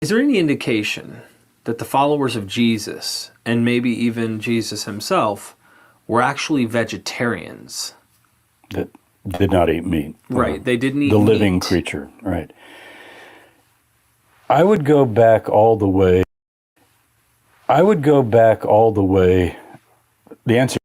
Is there any indication that the followers of Jesus, and maybe even Jesus himself, were actually vegetarians? That did not eat meat. Right, they didn't eat the living meat. creature, right. I would go back all the way. The answer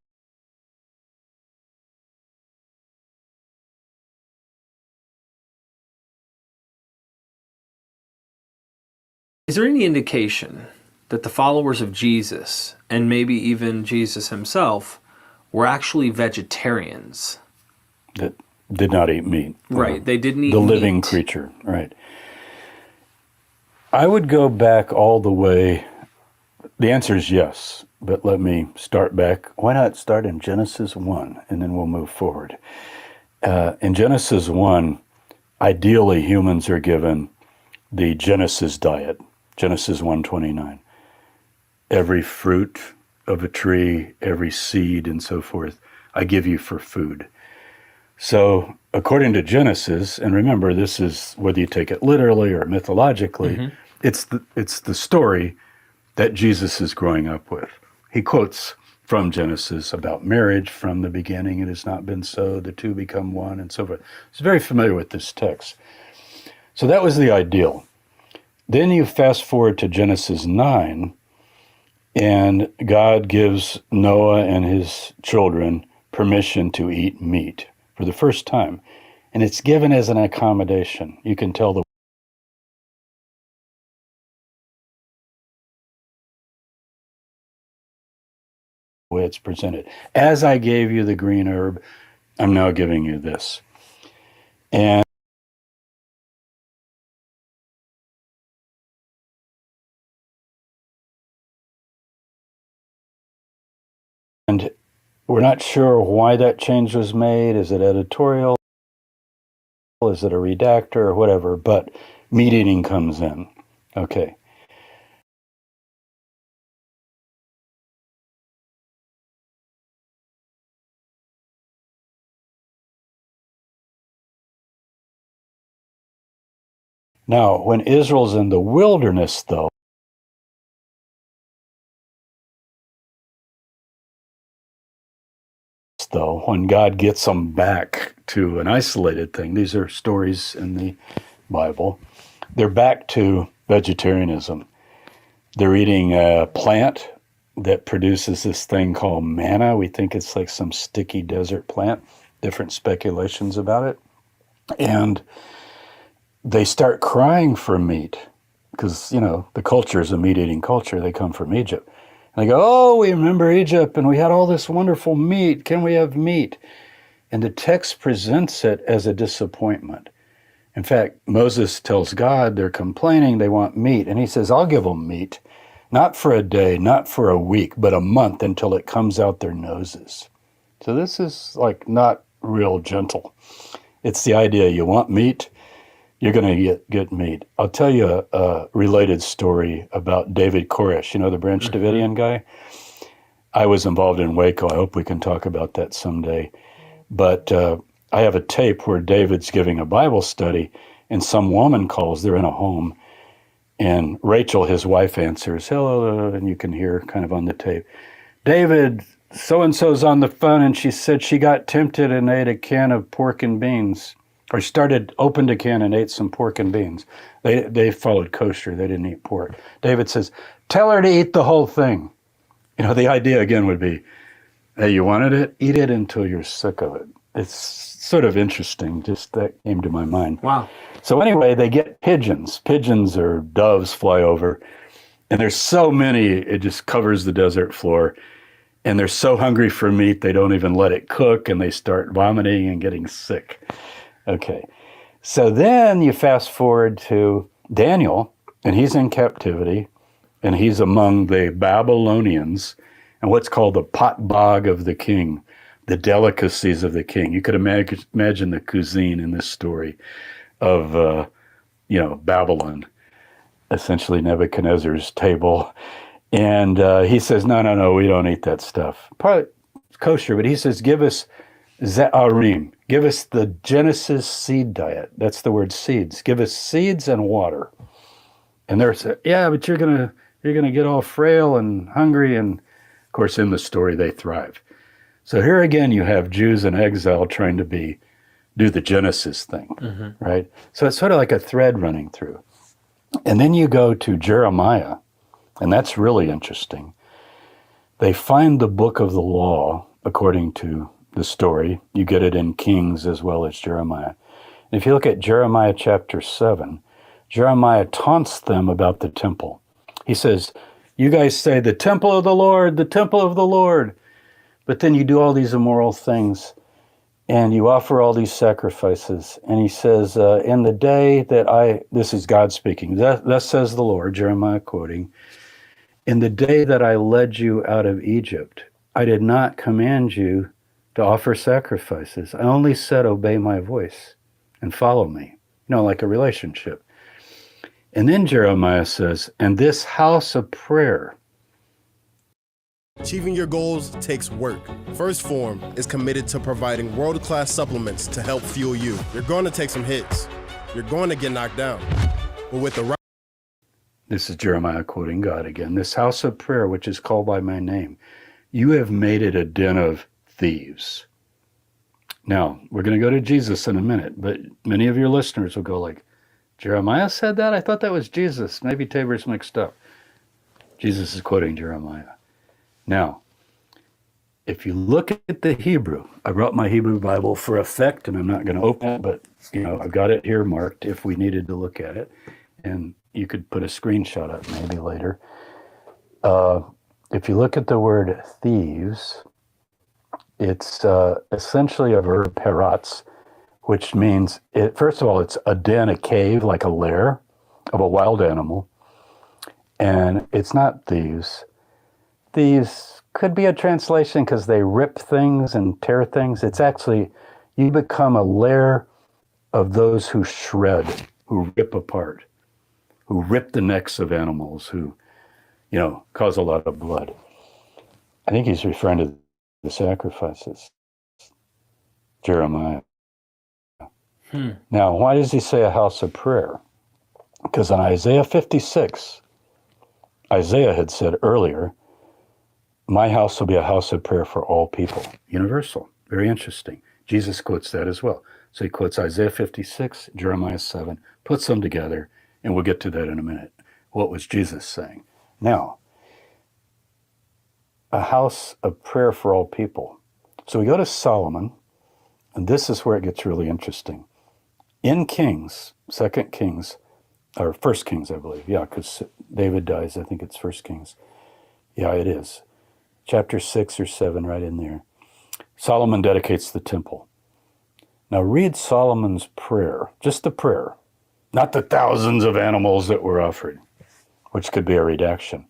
Is there any indication that the followers of Jesus, and maybe even Jesus himself, were actually vegetarians? that did not eat meat. Right, they didn't eat the meat. living creature, right. I would go back all the way. The answer is yes, but let me start back. Why not start in Genesis 1, and then we'll move forward. In Genesis 1, ideally humans are given the Genesis diet, Genesis 1:29. Every fruit of a tree, every seed, and so forth, I give you for food. So according to Genesis, and remember, this is whether you take it literally or mythologically, it's the story that Jesus is growing up with. He quotes from Genesis about marriage from the beginning. It has not been so. The two become one, and so forth. He's very familiar with this text. So that was the ideal. Then you fast forward to Genesis 9, and God gives Noah and his children permission to eat meat for the first time. And it's given as an accommodation. You can tell the way it's presented. As I gave you the green herb, I'm now giving you this. And we're not sure why that change was made. Is it editorial? Is it a redactor or whatever? But meat eating comes in. Okay. Now, when Israel's in the wilderness, though, when God gets them back to an isolated thing, these are stories in the Bible, they're back to vegetarianism. They're eating a plant that produces this thing called manna. We think it's like some sticky desert plant, different speculations about it. And they start crying for meat because, the culture is a meat-eating culture. They come from Egypt. And they go, oh, we remember Egypt and we had all this wonderful meat. Can we have meat? And the text presents it as a disappointment. In fact, Moses tells God they're complaining, they want meat. And he says, I'll give them meat, not for a day, not for a week, but a month until it comes out their noses. So this is not real gentle. It's the idea you want meat, you're going to get meat. I'll tell you a related story about David Koresh, the Branch Davidian guy. I was involved in Waco. I hope we can talk about that someday. But I have a tape where David's giving a Bible study, and some woman calls. They're in a home, and Rachel, his wife, answers, hello, and you can hear kind of on the tape, David, so-and-so's on the phone, and she said she got tempted and ate a can of pork and beans. Or opened a can and ate some pork and beans. They followed kosher. They didn't eat pork. David says, tell her to eat the whole thing. The idea again would be, hey, you wanted it? Eat it until you're sick of it. It's sort of interesting. Just that came to my mind. Wow. So anyway, they get pigeons. Pigeons or doves fly over. And there's so many, it just covers the desert floor. And they're so hungry for meat, they don't even let it cook. And they start vomiting and getting sick. Okay, so then you fast forward to Daniel, and he's in captivity, and he's among the Babylonians, and what's called the potbog of the king, the delicacies of the king. You could imagine the cuisine in this story of, Babylon, essentially Nebuchadnezzar's table. And he says, no, we don't eat that stuff. Probably kosher, but he says, give us Za'arim. Give us the Genesis seed diet. That's the word seeds. Give us seeds and water. And they're saying, yeah, but you're gonna get all frail and hungry. And of course, in the story, they thrive. So here again, you have Jews in exile trying to do the Genesis thing, right? So it's sort of like a thread running through. And then you go to Jeremiah, and that's really interesting. They find the book of the law, according to the story. You get it in Kings as well as Jeremiah. And if you look at Jeremiah chapter 7, Jeremiah taunts them about the temple. He says, you guys say, the temple of the Lord, the temple of the Lord. But then you do all these immoral things, and you offer all these sacrifices. And he says, in the day that this is God speaking, thus says the Lord, Jeremiah quoting, in the day that I led you out of Egypt, I did not command you to offer sacrifices. I only said, obey my voice and follow me, like a relationship. And then Jeremiah says, and this house of prayer. Achieving your goals takes work. First Form is committed to providing world-class supplements to help fuel you. You're going to take some hits. You're going to get knocked down. But with the right... This is Jeremiah quoting God again. This house of prayer, which is called by my name, you have made it a den of thieves. Now, we're going to go to Jesus in a minute, but many of your listeners will go like, Jeremiah said that? I thought that was Jesus. Maybe Tabor's mixed up. Jesus is quoting Jeremiah. Now, if you look at the Hebrew, I brought my Hebrew Bible for effect, and I'm not going to open it, but I've got it here marked if we needed to look at it. And you could put a screenshot up maybe later. If you look at the word thieves, it's essentially a verb peratz, which means, first of all, it's a den, a cave, like a lair of a wild animal. And it's not thieves. Thieves could be a translation because they rip things and tear things. It's actually, you become a lair of those who shred, who rip apart, who rip the necks of animals, who, cause a lot of blood. I think he's referring to the sacrifices. Jeremiah. Now, why does he say a house of prayer? Because in Isaiah 56, Isaiah had said earlier, my house will be a house of prayer for all people. Universal. Very interesting. Jesus quotes that as well. So he quotes Isaiah 56, Jeremiah 7, puts them together, and we'll get to that in a minute. What was Jesus saying? Now, a house of prayer for all people. So we go to Solomon, and this is where it gets really interesting. In Kings, 2 Kings, or 1 Kings, I believe. Yeah, because David dies. I think it's 1 Kings. Yeah, it is. Chapter 6 or 7, right in there. Solomon dedicates the temple. Now read Solomon's prayer, just the prayer, not the thousands of animals that were offered, which could be a redaction.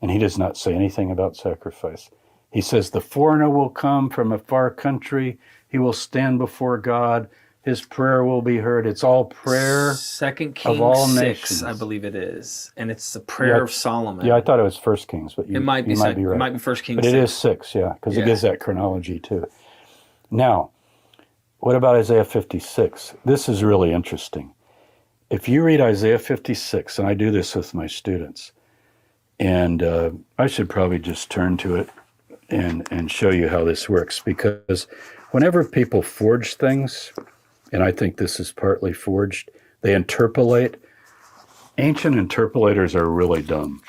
And he does not say anything about sacrifice. He says, the foreigner will come from a far country. He will stand before God. His prayer will be heard. It's all prayer 2 Kings of all 6, nations. I believe it is. And it's the prayer of Solomon. Yeah, I thought it was 1 Kings, but it might be right. It might be 1 Kings But 6. it is 6, yeah, because it gives that chronology too. Now, what about Isaiah 56? This is really interesting. If you read Isaiah 56, and I do this with my students, and I should probably just turn to it and show you how this works, because whenever people forge things, and I think this is partly forged, they interpolate. Ancient interpolators are really dumb.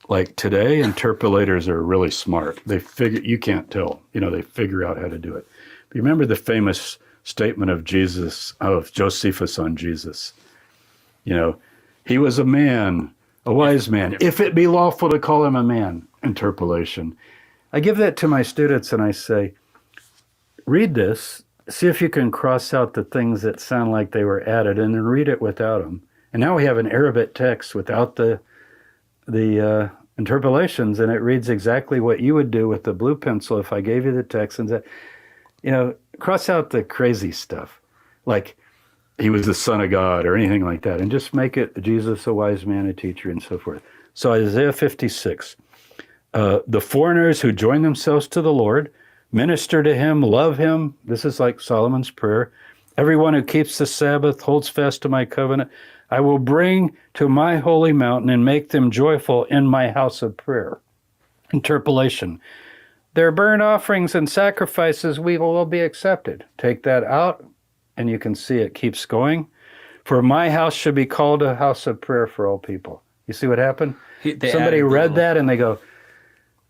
Like today, interpolators are really smart. They figure, you can't tell, they figure out how to do it. But you remember the famous statement of Josephus on Jesus. He was a man, a wise man. If it be lawful to call him a man, interpolation. I give that to my students and I say, read this, see if you can cross out the things that sound like they were added, and then read it without them. And now we have an Arabic text without the interpolations, and it reads exactly what you would do with the blue pencil if I gave you the text and said, cross out the crazy stuff, like he was the son of God or anything like that, and just make it Jesus, a wise man, a teacher, and so forth. So Isaiah 56, the foreigners who join themselves to the Lord, minister to him, love him. This is like Solomon's prayer. Everyone who keeps the Sabbath holds fast to my covenant. I will bring to my holy mountain and make them joyful in my house of prayer. Interpolation. Their burnt offerings and sacrifices will be accepted. Take that out, and you can see it keeps going. For my house should be called a house of prayer for all people. You see what happened? Somebody read that and they go,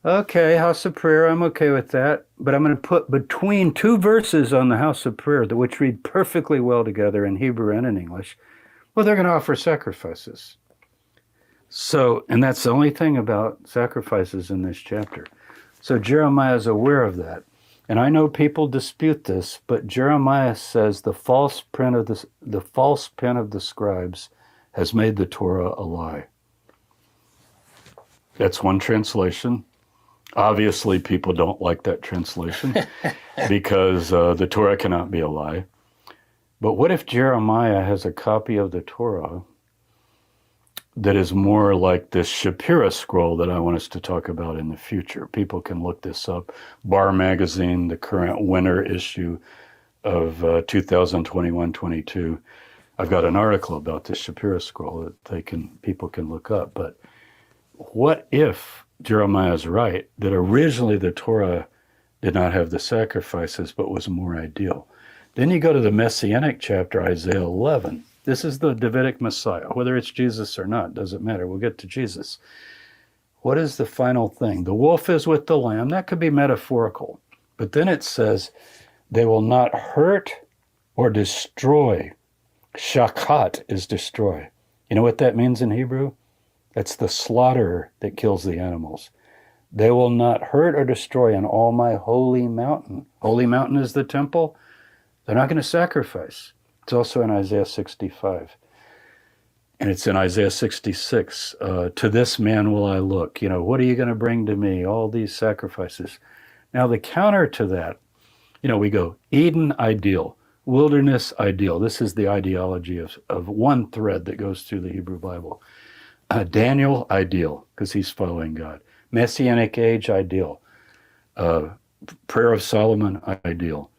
okay, house of prayer, I'm okay with that. But I'm going to put between two verses on the house of prayer, which read perfectly well together in Hebrew and in English. Well, they're going to offer sacrifices. So, and that's the only thing about sacrifices in this chapter. So Jeremiah is aware of that. And I know people dispute this, but Jeremiah says the false pen of the scribes has made the Torah a lie. That's one translation. Obviously, people don't like that translation because the Torah cannot be a lie. But what if Jeremiah has a copy of the Torah that is more like this Shapira scroll that I want us to talk about in the future? People can look this up. Bar Magazine, the current winter issue of 2021-22. I've got an article about this Shapira scroll that people can look up. But what if Jeremiah is right, that originally the Torah did not have the sacrifices, but was more ideal? Then you go to the Messianic chapter, Isaiah 11. This is the Davidic Messiah. Whether it's Jesus or not, doesn't matter. We'll get to Jesus. What is the final thing? The wolf is with the lamb. That could be metaphorical. But then it says, they will not hurt or destroy. Shakat is destroy. You know what that means in Hebrew? That's the slaughterer that kills the animals. They will not hurt or destroy on all my holy mountain. Holy mountain is the temple. They're not going to sacrifice. It's also in Isaiah 65. And it's in Isaiah 66. To this man will I look. You know, what are you going to bring to me? All these sacrifices. Now, the counter to that, you know, we go Eden ideal, wilderness ideal. This is the ideology of one thread that goes through the Hebrew Bible. Daniel ideal, because he's following God. Messianic age ideal. Prayer of Solomon ideal.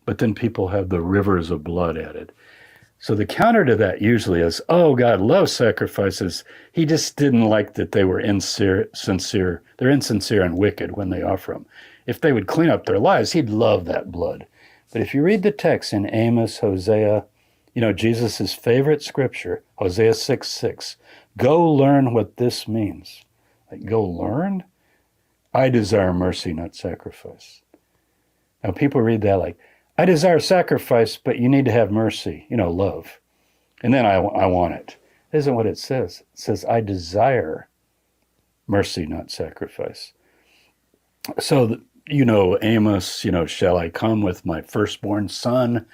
But then people have the rivers of blood added. So the counter to that usually is, oh, God loves sacrifices. He just didn't like that they were insincere. They're insincere and wicked when they offer them. If they would clean up their lives, he'd love that blood. But if you read the text in Amos, Hosea, you know, Jesus' favorite scripture, Hosea 6:6, go learn what this means. Like, go learn? I desire mercy, not sacrifice. Now people read that like, I desire sacrifice, but you need to have mercy, you know, love. And then I want it. That isn't what it says. It says, I desire mercy, not sacrifice. So, you know, Amos, you know, shall I come with my firstborn son,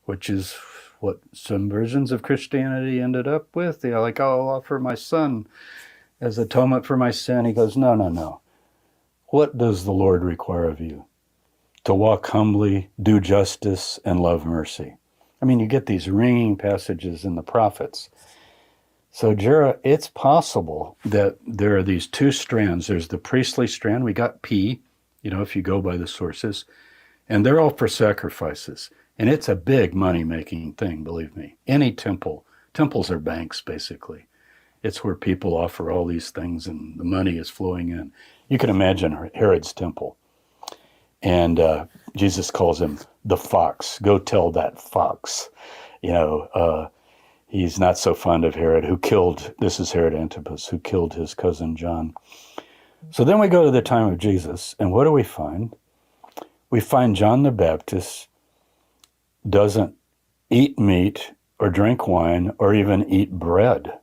which is what some versions of Christianity ended up with. You know, like, oh, I'll offer my son as atonement for my sin. He goes, no, no, no. What does the Lord require of you? To walk humbly, do justice, and love mercy. I mean, you get these ringing passages in the prophets. So, it's possible that there are these two strands. There's the priestly strand. We got P, you know, if you go by the sources. And they're all for sacrifices. And it's a big money-making thing, believe me. Any temples are banks, basically. It's where people offer all these things and the money is flowing in. You can imagine Herod's temple. And Jesus calls him the fox. Go tell that fox. You know, he's not so fond of Herod, this is Herod Antipas, who killed his cousin John. So then we go to the time of Jesus, and what do we find? We find John the Baptist doesn't eat meat or drink wine or even eat bread.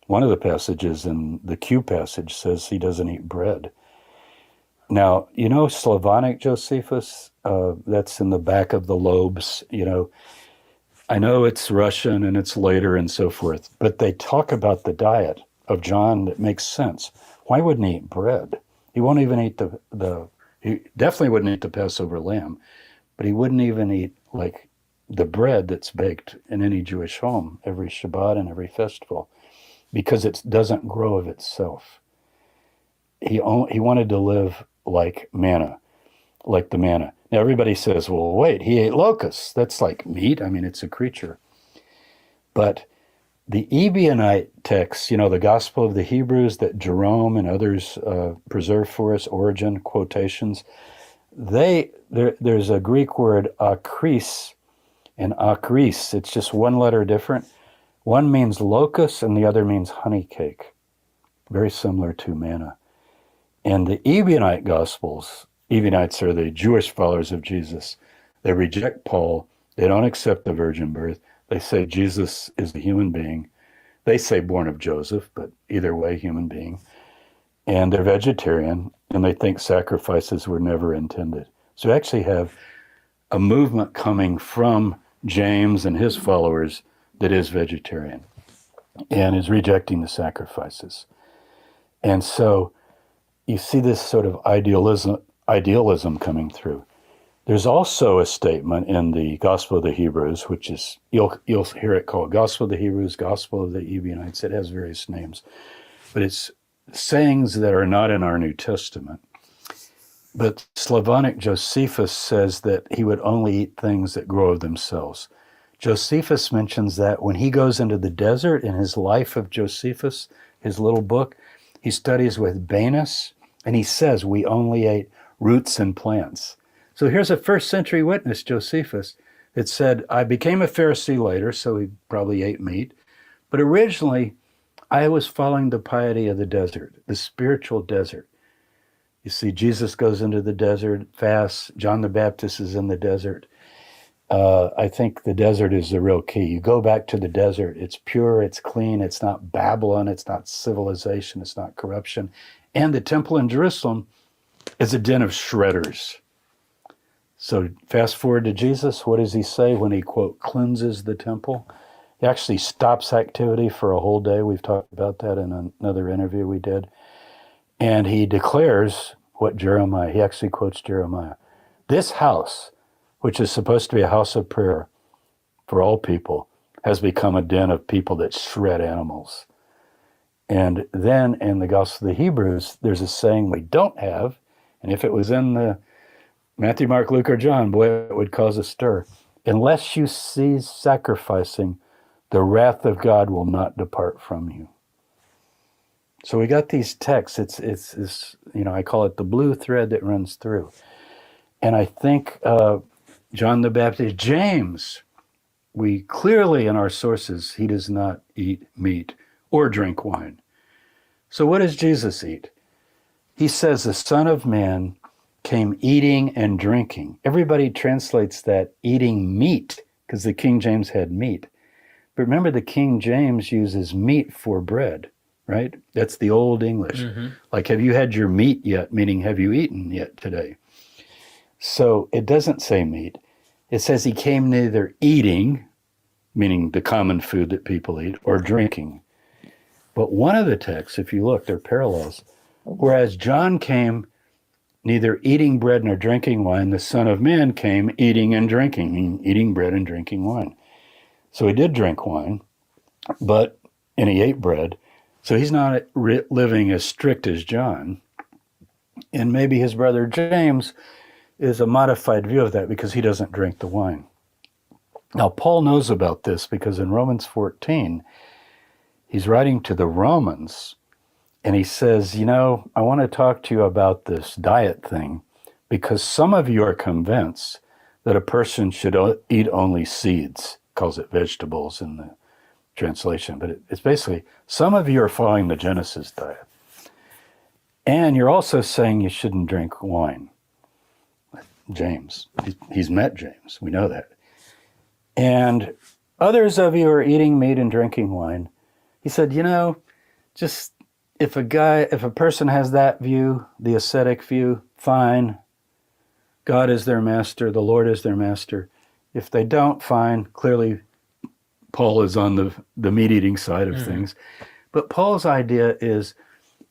One of the passages in the Q passage says he doesn't eat bread. Now, you know Slavonic Josephus? That's in the back of the lobes, you know. I know it's Russian and it's later and so forth, but they talk about the diet of John that makes sense. Why wouldn't he eat bread? He won't even eat he definitely wouldn't eat the Passover lamb, but he wouldn't even eat like the bread that's baked in any Jewish home every Shabbat and every festival, because it doesn't grow of itself. He wanted to live like manna, like the manna. Now everybody says, well, wait, he ate locusts. That's like meat. I mean, it's a creature. But The Ebionite texts, the Gospel of the Hebrews that Jerome and others preserve for us, Origen quotations, there's a Greek word akris and akris. It's just one letter different. One means locust and the other means honey cake, very similar to manna. And the Ebionite Gospels, Ebionites are the Jewish followers of Jesus. They reject Paul. They don't accept the virgin birth. They say Jesus is a human being. They say born of Joseph, but either way, human being. And they're vegetarian, and they think sacrifices were never intended. So you actually have a movement coming from James and his followers that is vegetarian and is rejecting the sacrifices. And so you see this sort of idealism coming through. There's also a statement in the Gospel of the Hebrews, which is, you'll hear it called Gospel of the Hebrews, Gospel of the Ebionites. It has various names, but it's sayings that are not in our New Testament. But Slavonic Josephus says that he would only eat things that grow of themselves. Josephus mentions that when he goes into the desert in his Life of Josephus, his little book, he studies with Banus, and he says we only ate roots and plants. So here's a first century witness, Josephus, that said, I became a Pharisee later, so he probably ate meat. But originally, I was following the piety of the desert, the spiritual desert. You see, Jesus goes into the desert, fasts. John the Baptist is in the desert. I think the desert is the real key. You go back to the desert. It's pure, it's clean, it's not Babylon, it's not civilization, it's not corruption. And the temple in Jerusalem is a den of shredders. So fast forward to Jesus, what does he say when he, quote, cleanses the temple? He actually stops activity for a whole day. We've talked about that in another interview we did. And he declares what Jeremiah, he actually quotes Jeremiah. This house, which is supposed to be a house of prayer for all people, has become a den of people that shred animals. And then in the Gospel of the Hebrews, there's a saying we don't have, and if it was in the Matthew, Mark, Luke, or John, boy, it would cause a stir. Unless you cease sacrificing, the wrath of God will not depart from you. So we got these texts. It's I call it the blue thread that runs through. And I think John the Baptist, James, we clearly in our sources, he does not eat meat or drink wine. So what does Jesus eat? He says the Son of Man came eating and drinking. Everybody translates that eating meat because the King James had meat. But remember, the King James uses meat for bread, right? That's the old English. Mm-hmm. Like, have you had your meat yet? Meaning, have you eaten yet today? So it doesn't say meat. It says he came neither eating, meaning the common food that people eat, or drinking. But one of the texts, if you look, they're parallels. Whereas John came neither eating bread nor drinking wine, the Son of Man came eating and drinking, meaning eating bread and drinking wine. So he did drink wine, and he ate bread. So he's not living as strict as John. And maybe his brother James is a modified view of that because he doesn't drink the wine. Now, Paul knows about this because in Romans 14, he's writing to the Romans, and he says, I want to talk to you about this diet thing because some of you are convinced that a person should eat only seeds. Calls it vegetables in the translation, but it's basically, some of you are following the Genesis diet. And you're also saying you shouldn't drink wine. James, he's met James, we know that. And others of you are eating meat and drinking wine. He said, just if a person has that view, the ascetic view, fine. God is their master, the Lord is their master. If they don't, fine. Clearly, Paul is on the meat-eating side of things. But Paul's idea is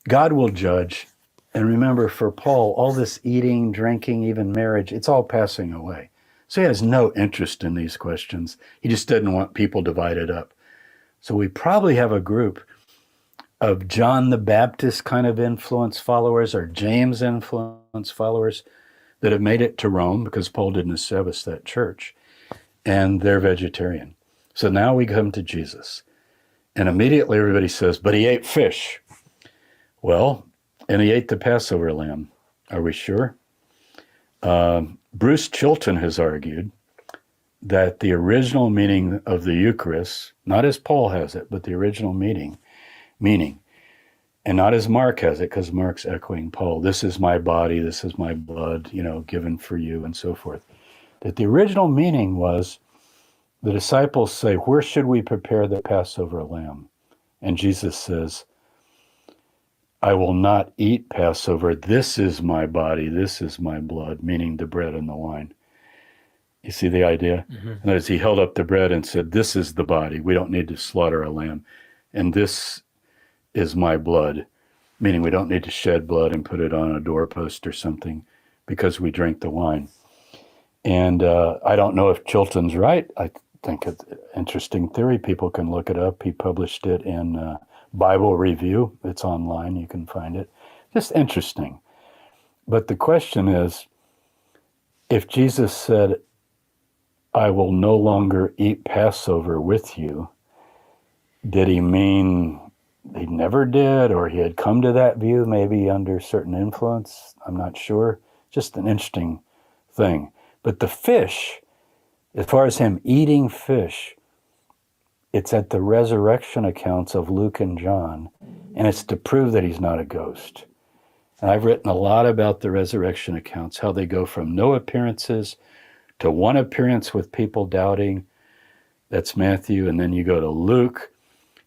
God will judge. And remember, for Paul, all this eating, drinking, even marriage, it's all passing away. So he has no interest in these questions. He just doesn't want people divided up. So we probably have a group of John the Baptist kind of influence followers or James influence followers that have made it to Rome because Paul didn't establish that church. And they're vegetarian. So now we come to Jesus. And immediately everybody says, but he ate fish. Well, and he ate the Passover lamb. Are we sure? Bruce Chilton has argued that the original meaning of the Eucharist, not as Paul has it, but the original meaning, and not as Mark has it, because Mark's echoing Paul, this is my body, this is my blood, given for you, and so forth. That the original meaning was the disciples say, where should we prepare the Passover lamb? And Jesus says, I will not eat Passover. This is my body, this is my blood, meaning the bread and the wine. You see the idea? Mm-hmm. And as he held up the bread and said, this is the body. We don't need to slaughter a lamb. And this is my blood, meaning we don't need to shed blood and put it on a doorpost or something because we drink the wine. And I don't know if Chilton's right. I think it's an interesting theory. People can look it up. He published it in Bible Review. It's online. You can find it. Just interesting. But the question is, if Jesus said, I will no longer eat Passover with you, did he mean he never did, or he had come to that view maybe under certain influence? I'm not sure. Just an interesting thing. But the fish, as far as him eating fish, it's at the resurrection accounts of Luke and John, and it's to prove that he's not a ghost. And I've written a lot about the resurrection accounts, how they go from no appearances to one appearance with people doubting. That's Matthew. And then you go to Luke,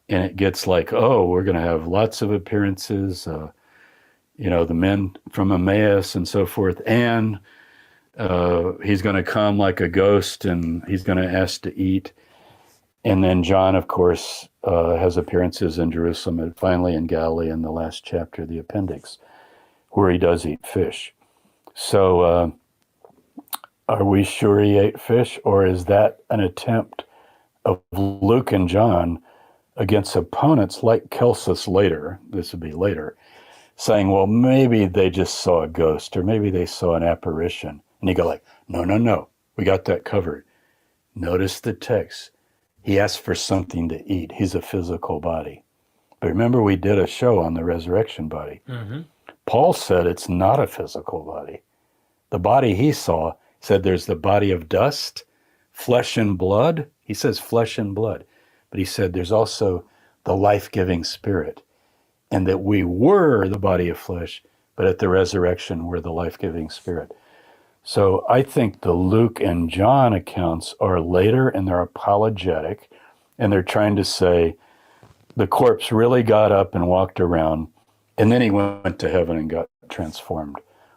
and it gets like, oh, we're going to have lots of appearances, the men from Emmaus and so forth. And he's going to come like a ghost, and he's going to ask to eat. And then John, of course, has appearances in Jerusalem and finally in Galilee in the last chapter, the appendix, where he does eat fish. So are we sure he ate fish, or is that an attempt of Luke and John against opponents like Celsus later, this would be later, saying, well, maybe they just saw a ghost, or maybe they saw an apparition. And you go like, no, we got that covered. Notice the text. He asked for something to eat. He's a physical body. But remember, we did a show on the resurrection body. Mm-hmm. Paul said it's not a physical body. The body he saw said there's the body of dust, flesh and blood. He says flesh and blood. But he said there's also the life-giving spirit, and that we were the body of flesh, but at the resurrection we're the life-giving spirit. So I think the Luke and John accounts are later, and they're apologetic, and they're trying to say the corpse really got up and walked around, and then he went to heaven and got transformed.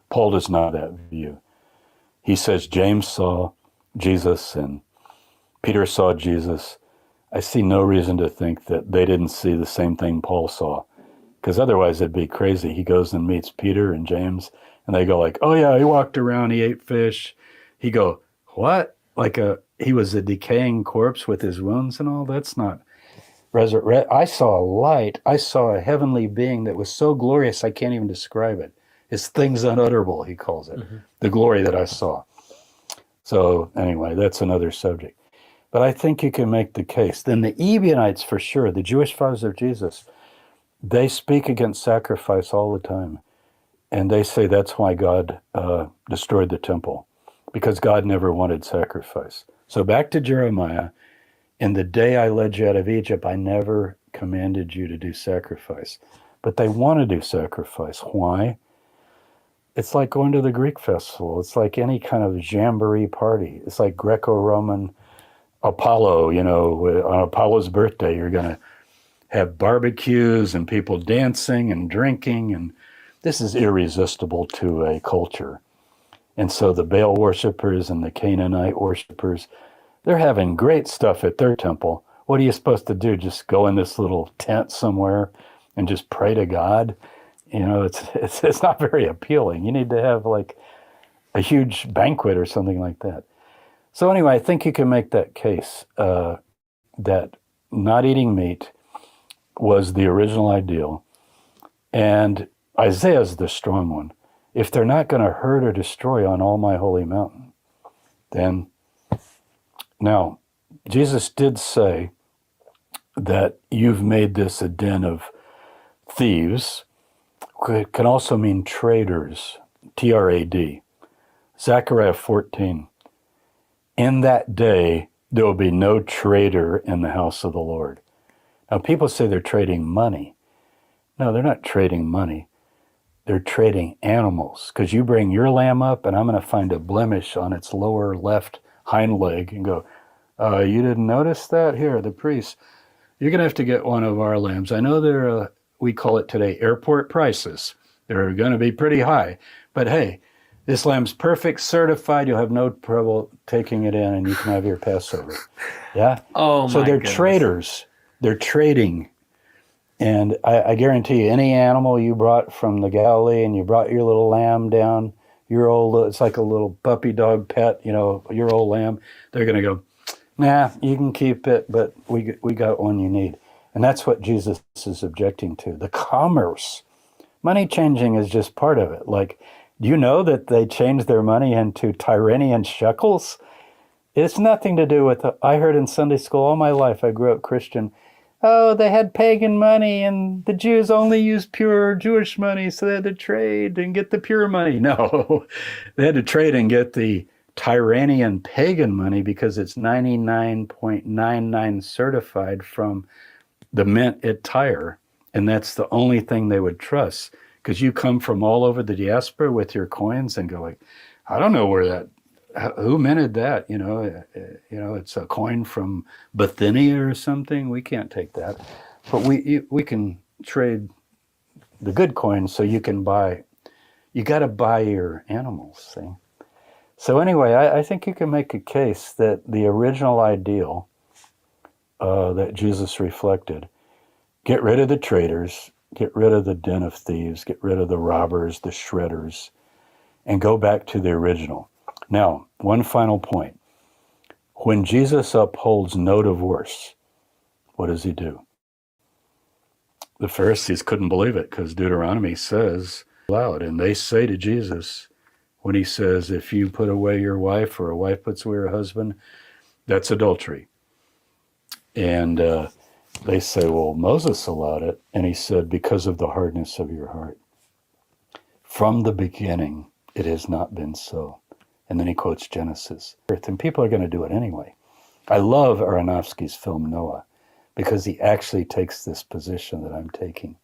Paul does not have that view. He says James saw Jesus and Peter saw Jesus. I see no reason to think that they didn't see the same thing Paul saw, because otherwise it'd be crazy. He goes and meets Peter and James, and they go like, oh yeah, he walked around, he ate fish. He go, what? He was a decaying corpse with his wounds and all? That's not resurrect. I saw a light. I saw a heavenly being that was so glorious I can't even describe it. It's things unutterable, he calls it, the glory that I saw. So anyway, that's another subject. But I think you can make the case. Then the Ebionites, for sure, the Jewish fathers of Jesus, they speak against sacrifice all the time. And they say that's why God destroyed the temple, because God never wanted sacrifice. So back to Jeremiah, in the day I led you out of Egypt, I never commanded you to do sacrifice. But they want to do sacrifice. Why? It's like going to the Greek festival. It's like any kind of jamboree party. It's like Greco-Roman Apollo, on Apollo's birthday, you're going to have barbecues and people dancing and drinking, and this is irresistible to a culture. And so the Baal worshipers and the Canaanite worshipers, they're having great stuff at their temple. What are you supposed to do? Just go in this little tent somewhere and just pray to God? It's not very appealing. You need to have like a huge banquet or something like that. So anyway, I think you can make that case that not eating meat was the original ideal. And Isaiah's the strong one. If they're not going to hurt or destroy on all my holy mountain, then... Now, Jesus did say that you've made this a den of thieves. It can also mean traders, Trad. Zechariah 14. In that day, there will be no trader in the house of the Lord. Now, people say they're trading money. No, they're not trading money. They're trading animals. Because you bring your lamb up, and I'm going to find a blemish on its lower left hind leg and go, you didn't notice that? Here, the priest, you're going to have to get one of our lambs. I know they're, we call it today, airport prices. They're going to be pretty high. But hey, this lamb's perfect, certified. You'll have no trouble taking it in, and you can have your Passover. Yeah? Oh, So my they're goodness. traders. They're trading. And I guarantee you, any animal you brought from the Galilee and you brought your little lamb down, your old, it's like a little puppy dog pet, you know, your old lamb, they're going to go, nah, you can keep it, but we got one you need. And that's what Jesus is objecting to. The commerce. Money changing is just part of it. Like, do you know that they changed their money into Tyrannian shekels? It's nothing to do with, I heard in Sunday school all my life, I grew up Christian, oh, they had pagan money and the Jews only used pure Jewish money, so they had to trade and get the pure money. No, they had to trade and get the Tyrannian pagan money because it's 99.99 certified from the mint at Tyre. And that's the only thing they would trust. Because you come from all over the diaspora with your coins and go like, I don't know where that, who minted that? You know, it's a coin from Bithynia or something. We can't take that, but we can trade the good coins. So you can buy. You got to buy your animals. See. So anyway, I think you can make a case that the original ideal that Jesus reflected: get rid of the traders, get rid of the den of thieves, get rid of the robbers, the shredders, and go back to the original. Now, one final point. When Jesus upholds no divorce, what does he do? The Pharisees couldn't believe it because Deuteronomy says loud, and they say to Jesus, when he says, if you put away your wife or a wife puts away her husband, that's adultery. And they say, well, Moses allowed it. And he said, because of the hardness of your heart. From the beginning, it has not been so. And then he quotes Genesis. And people are going to do it anyway. I love Aronofsky's film Noah because he actually takes this position that I'm taking,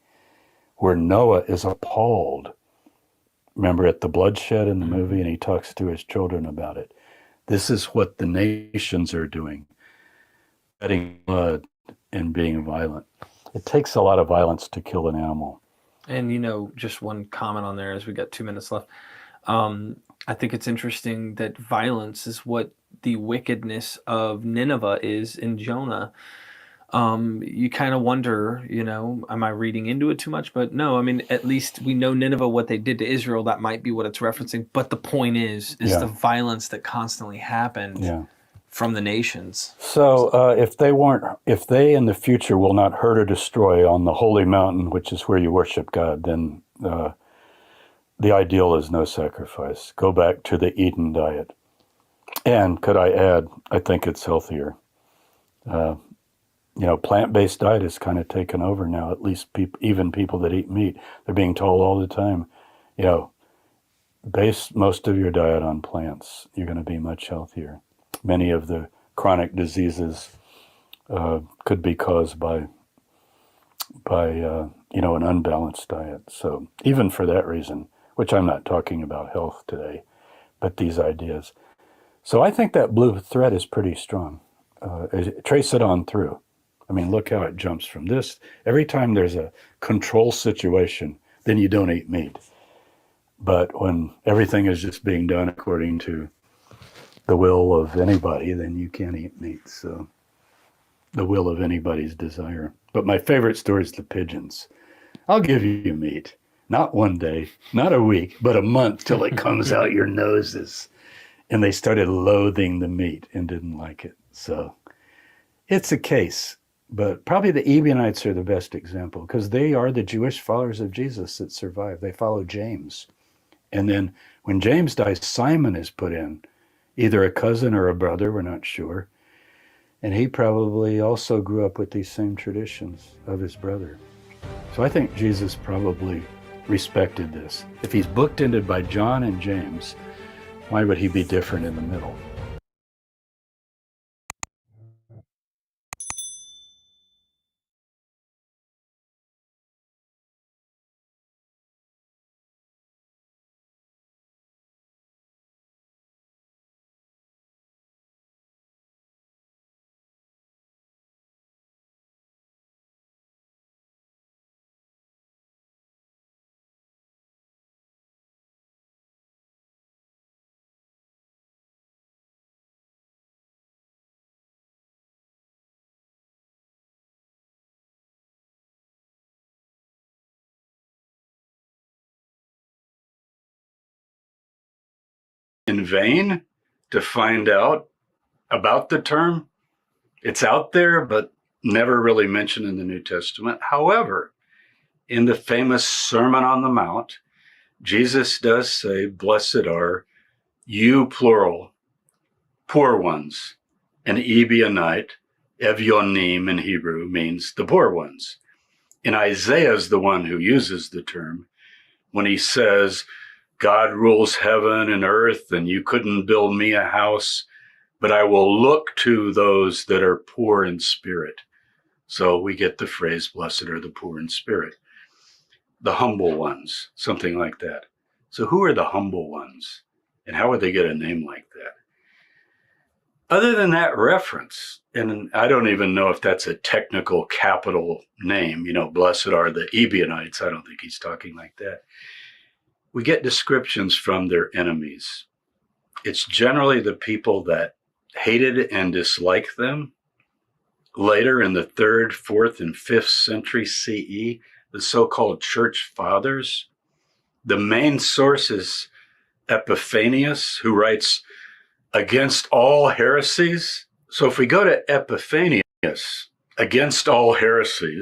where Noah is appalled. Remember at the bloodshed in the movie, and he talks to his children about it. This is what the nations are doing, shedding blood and being violent. It takes a lot of violence to kill an animal. And, just one comment on there as we got 2 minutes left. I think it's interesting that violence is what the wickedness of Nineveh is in Jonah. You kind of wonder, am I reading into it too much? But no, I mean, at least we know Nineveh, what they did to Israel. That might be what it's referencing. But the point is the violence that constantly happened from the nations. So if they in the future will not hurt or destroy on the holy mountain, which is where you worship God, then the ideal is no sacrifice. Go back to the Eden diet. And could I add, I think it's healthier. Plant-based diet is kind of taken over now, at least even people that eat meat. They're being told all the time, base most of your diet on plants. You're going to be much healthier. Many of the chronic diseases could be caused by an unbalanced diet. So even for that reason, which I'm not talking about health today, but these ideas. So I think that blue thread is pretty strong. Trace it on through. I mean, look how it jumps from this. Every time there's a control situation, then you don't eat meat. But when everything is just being done according to the will of anybody, then you can't eat meat. So the will of anybody's desire. But my favorite story is the pigeons. I'll give you meat. Not one day, not a week, but a month till it comes out your noses. And they started loathing the meat and didn't like it. So it's a case. But probably the Ebionites are the best example because they are the Jewish followers of Jesus that survived. They follow James. And then when James dies, Simon is put in, either a cousin or a brother, we're not sure. And he probably also grew up with these same traditions of his brother. So I think Jesus probably respected this. If he's bookended by John and James, why would he be different in the middle? In vain to find out about the term. It's out there, but never really mentioned in the New Testament. However, in the famous Sermon on the Mount, Jesus does say, "Blessed are you," plural, "poor ones." An Ebionite, Evyonim in Hebrew, means the poor ones. And Isaiah is the one who uses the term when he says, "God rules heaven and earth, and you couldn't build me a house, but I will look to those that are poor in spirit." So we get the phrase, "Blessed are the poor in spirit." The humble ones, something like that. So who are the humble ones? And how would they get a name like that? Other than that reference, and I don't even know if that's a technical capital name, blessed are the Ebionites. I don't think he's talking like that. We get descriptions from their enemies. It's generally the people that hated and disliked them. Later in the 3rd, 4th, and 5th century CE, the so-called church fathers. The main source is Epiphanius, who writes against all heresies. So if we go to Epiphanius, against all heresies,